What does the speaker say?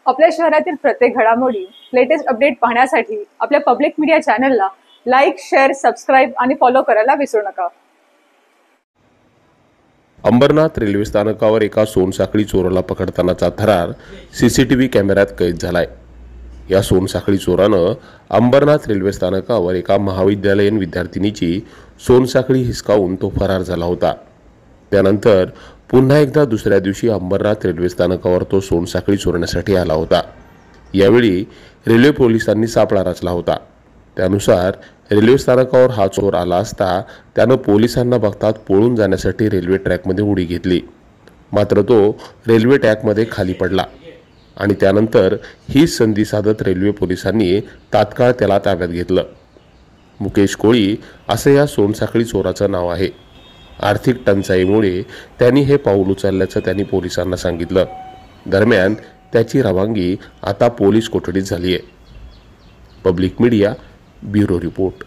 आपल्या शहरातील प्रत्येक घडामोडी, लेटेस्ट अपडेट पाहण्यासाठी आपल्या पब्लिक मीडिया चॅनलला लाईक, शेअर, सबस्क्राईब आणि फॉलो करायला विसरू नका। अंबरनाथ रेल्वे स्थानकावर एका सोनसाखळी चोराला पकडतानाचा थरार सीसीटीव्ही कॅमेऱ्यात कैद झालाय। या सोनसाखळी चोरानं अंबरनाथ रेल्वे स्थानकावर एका महाविद्यालयीन विद्यार्थिनीची सोनसाखळी हिसकावून तो फरार झाला होता। त्यानंतर पुन्हा एकदा दुसऱ्या दिवशी अंबरनाथ रेल्वे स्थानकावर तो सोनसाखळी चोरण्यासाठी आला होता। यावेळी रेल्वे पोलिसांनी सापळा रचला होता। त्यानुसार रेल्वे स्थानकावर हा चोर आला असता त्यानं पोलिसांना बघताच पळून जाण्यासाठी रेल्वे ट्रॅकमध्ये उडी घेतली, मात्र तो रेल्वे ट्रॅकमध्ये खाली पडला आणि त्यानंतर ही संधी साधत रेल्वे पोलिसांनी तात्काळ त्याला ताब्यात घेतलं। मुकेश कोळी असं या सोनसाखळी चोराचं नाव आहे। आर्थिक टंचाईमुळे त्यांनी हे पाऊल उचलल्याचं त्यांनी पोलिसांना सांगितलं। दरम्यान त्याची रवानगी आता पोलीस कोठडीत झाली आहे। Public media bureau report.